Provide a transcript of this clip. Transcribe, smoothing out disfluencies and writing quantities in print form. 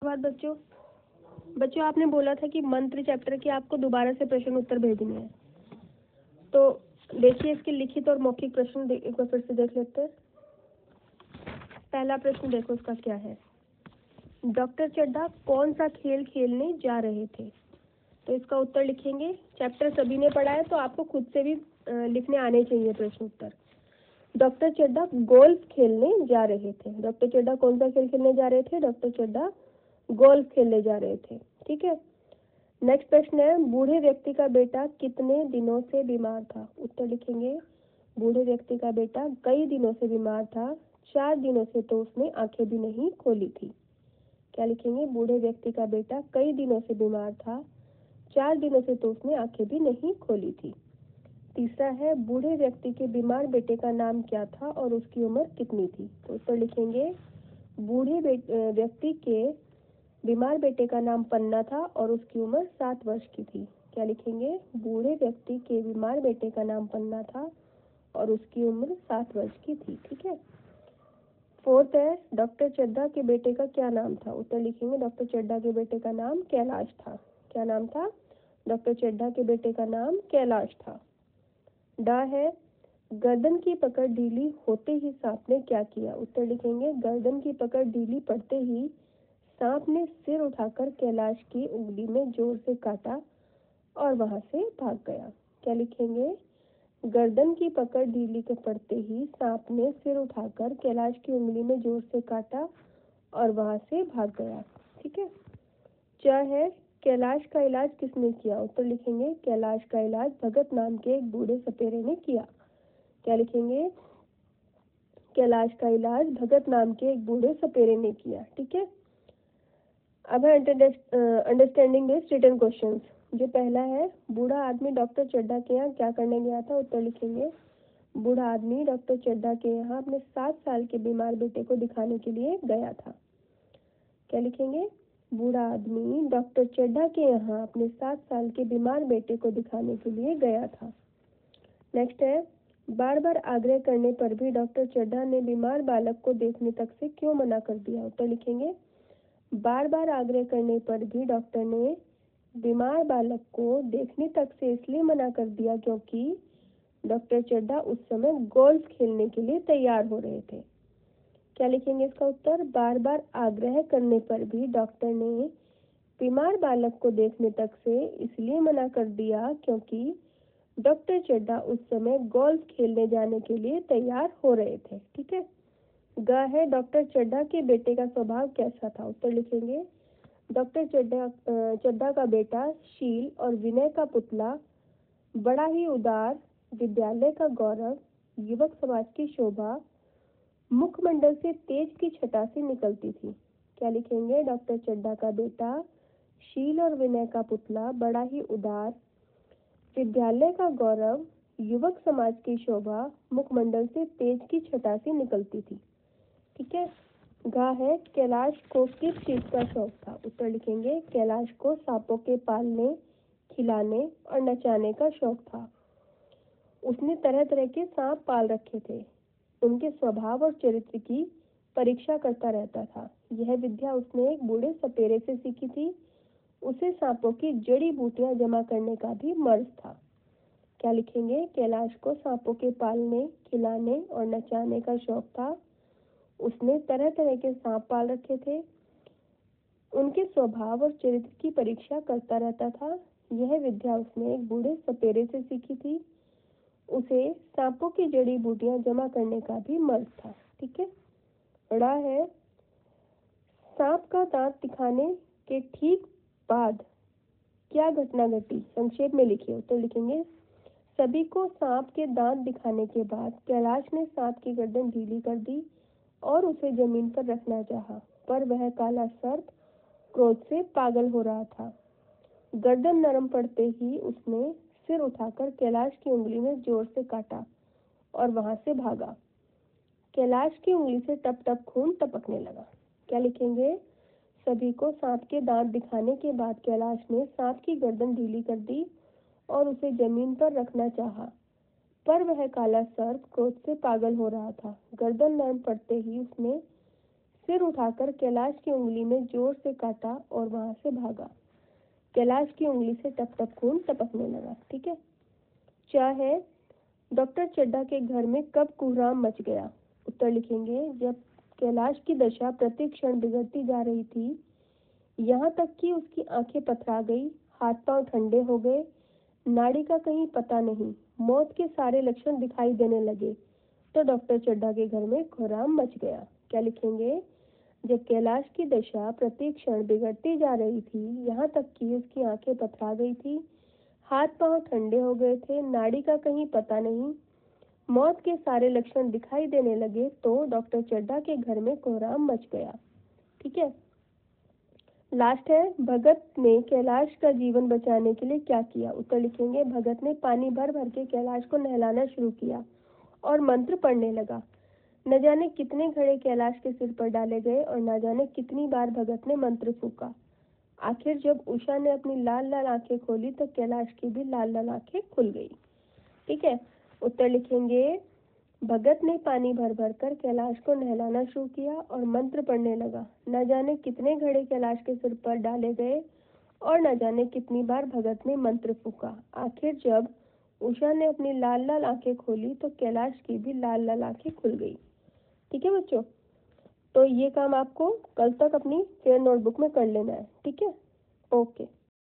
बात बच्चों आपने बोला था कि मंत्र चैप्टर के आपको दोबारा से प्रश्न उत्तर भेजने हैं। तो देखिए इसके लिखित और मौखिक प्रश्न एक बार फिर से देख लेते हैं। पहला प्रश्न देखो इसका क्या है। डॉक्टर चड्ढा कौन सा खेल खेलने जा रहे थे? तो इसका उत्तर लिखेंगे। चैप्टर सभी ने पढ़ा है तो आपको खुद से भी लिखने आने चाहिए प्रश्न उत्तर। डॉक्टर चड्ढा गोल्फ खेलने जा रहे थे। डॉक्टर चड्ढा कौन सा खेल खेलने जा रहे थे? डॉक्टर चड्ढा गोल्फ खेलने जा रहे थे। ठीक है। नेक्स्ट प्रश्न है, बूढ़े व्यक्ति का बेटा कितने दिनों से बीमार था? उत्तर लिखेंगे। बूढ़े व्यक्ति का बेटा कई दिनों से बीमार था, 4 दिनों से तो उसने आंखें भी नहीं खोली थी। क्या लिखेंगे? बूढ़े व्यक्ति का बेटा कई दिनों से बीमार था, 4 दिनों से तो उसने आंखें भी नहीं खोली थी। तीसरा है, बूढ़े व्यक्ति के बीमार बेटे का नाम क्या था और उसकी उम्र कितनी थी? तो उत्तर लिखेंगे। बूढ़े व्यक्ति के बीमार बेटे का नाम पन्ना था और उसकी उम्र 7 वर्ष की थी। क्या लिखेंगे? बूढ़े व्यक्ति के बीमार बेटे का नाम पन्ना था और उसकी उम्र 7 वर्ष की थी। ठीक है। फोर्थ है, डॉक्टर चड्ढा के बेटे का क्या नाम था? उत्तर लिखेंगे। डॉक्टर चड्ढा के बेटे का नाम कैलाश था। क्या नाम था? डॉक्टर चड्ढा के बेटे का नाम कैलाश था। डा है, गर्दन की पकड़ ढीली होते ही सांप ने क्या किया? उत्तर लिखेंगे। गर्दन की पकड़ ढीली पड़ते ही सांप ने सिर उठाकर कैलाश की उंगली में जोर से काटा और वहां से भाग गया। क्या लिखेंगे? गर्दन की पकड़ ढीली पड़ते ही सांप ने सिर उठाकर कैलाश की उंगली में जोर से काटा और वहां से भाग गया। ठीक है। क्या है, कैलाश का इलाज किसने किया? उत्तर लिखेंगे। कैलाश का इलाज भगत नाम के एक बूढ़े सपेरे ने किया। क्या लिखेंगे? कैलाश का इलाज भगत नाम के एक बूढ़े सपेरे ने किया। ठीक है। अब है अंडरस्टैंडिंग दिस रिटन क्वेश्चंस। जो पहला है, बूढ़ा आदमी डॉक्टर चड्ढा के यहाँ क्या करने गया था? उत्तर लिखेंगे। बूढ़ा आदमी डॉक्टर चड्ढा के यहाँ अपने 7 साल के बीमार बेटे को दिखाने के लिए गया था। क्या लिखेंगे? बूढ़ा आदमी डॉक्टर चड्ढा के यहाँ अपने 7 साल के बीमार बेटे को दिखाने के लिए गया था। नेक्स्ट है, बार बार आग्रह करने पर भी डॉक्टर चड्ढा ने बीमार बालक को देखने तक से क्यों मना कर दिया? उत्तर लिखेंगे। बार बार आग्रह करने पर भी डॉक्टर ने बीमार बालक को देखने तक से इसलिए मना कर दिया क्योंकि डॉक्टर चड्ढा उस समय गोल्फ खेलने के लिए तैयार हो रहे थे। क्या लिखेंगे इसका उत्तर? बार बार आग्रह करने पर भी डॉक्टर ने बीमार बालक को देखने तक से इसलिए मना कर दिया क्योंकि डॉक्टर चड्ढा उस समय गोल्फ खेलने जाने के लिए तैयार हो रहे थे। ठीक है। ग है, डॉक्टर चड्ढा के बेटे का स्वभाव कैसा था? उत्तर लिखेंगे। डॉक्टर चड्ढा का बेटा शील और विनय का पुतला, बड़ा ही उदार, विद्यालय का गौरव, युवक समाज की शोभा, मुखमंडल से तेज की छटा सी निकलती थी। क्या लिखेंगे? डॉक्टर चड्ढा का बेटा शील और विनय का पुतला, बड़ा ही उदार, विद्यालय का गौरव, युवक समाज की शोभा, मुखमंडल से तेज की छटा सी निकलती थी। ठीक है। घा है, कैलाश को किस चीज का शौक था? उत्तर लिखेंगे। कैलाश को सांपों के पालने, खिलाने और नचाने का शौक था। उसने तरह तरह के सांप पाल रखे थे। उनके स्वभाव और चरित्र की परीक्षा करता रहता था। यह विद्या उसने एक बूढ़े सपेरे से सीखी थी। उसे सांपों की जड़ी बूटियां जमा करने का भी मर्ज था। क्या लिखेंगे? कैलाश को सांपों के पालने, खिलाने और नचाने का शौक था। उसने तरह तरह के सांप पाल रखे थे। उनके स्वभाव और चरित्र की परीक्षा करता रहता था। यह विद्या उसने एक बूढ़े सपेरे से सीखी थी। उसे सांपों की जड़ी बूटियां जमा करने का भी मर्ज था। ठीक है। बड़ा है, सांप का दांत दिखाने के ठीक बाद क्या घटना घटी? संक्षेप में लिखिए। तो लिखेंगे, सभी को सांप के दांत दिखाने के बाद कैलाश ने सांप की गर्दन ढीली कर दी और उसे जमीन पर रखना चाहा, पर वह काला सर्प क्रोध से पागल हो रहा था। गर्दन नरम पड़ते ही उसने सिर उठाकर कैलाश की उंगली में जोर से काटा और वहां से भागा। कैलाश की उंगली से टप टप खून टपकने लगा। क्या लिखेंगे? सभी को सांप के दांत दिखाने के बाद कैलाश ने सांप की गर्दन ढीली कर दी और उसे जमीन पर रखना चाहा, पर वह काला सर्प क्रोध से पागल हो रहा था। गर्दन नरम पड़ते ही उसने सिर उठाकर कैलाश की उंगली में जोर से काटा और वहां से भागा। कैलाश की उंगली से टप टप खून टपकने लगा। ठीक है। क्या है, डॉक्टर चड्ढा के घर में कब कोहराम मच गया? उत्तर लिखेंगे, जब कैलाश की दशा प्रति क्षण बिगड़ती जा रही थी, यहाँ तक कि उसकी आंखें पथरा गई, हाथ पांव ठंडे हो गए, नाड़ी का कहीं पता नहीं, मौत के सारे लक्षण दिखाई देने लगे, तो डॉक्टर चड्ढा के घर में कोहराम मच गया। क्या लिखेंगे? जब कैलाश की दशा प्रति क्षण बिगड़ती जा रही थी, यहाँ तक कि उसकी आंखें पथरा गई थी, हाथ पांव ठंडे हो गए थे, नाड़ी का कहीं पता नहीं, मौत के सारे लक्षण दिखाई देने लगे, तो डॉक्टर चड्ढा के घर में कोहराम मच गया। ठीक है। लास्ट है, भगत ने कैलाश का जीवन बचाने के लिए क्या किया? उत्तर लिखेंगे, भगत ने पानी भर भर के कैलाश को नहलाना शुरू किया और मंत्र पढ़ने लगा। न जाने कितने घड़े कैलाश के सिर पर डाले गए और न जाने कितनी बार भगत ने मंत्र फूका। आखिर जब उषा ने अपनी लाल लाल आंखें खोली तो कैलाश की भी लाल लाल आंखें खुल गई। ठीक है। उत्तर लिखेंगे, भगत ने पानी भर भर कर कैलाश को नहलाना शुरू किया और मंत्र पढ़ने लगा। न जाने कितने घड़े कैलाश के सिर पर डाले गए और न जाने कितनी बार भगत ने मंत्र फूका। आखिर जब उषा ने अपनी लाल लाल आंखें खोली तो कैलाश की भी लाल लाल आंखें खुल गई। ठीक है बच्चों, तो ये काम आपको कल तक अपनी फेयर नोटबुक में कर लेना है। ठीक है। ओके।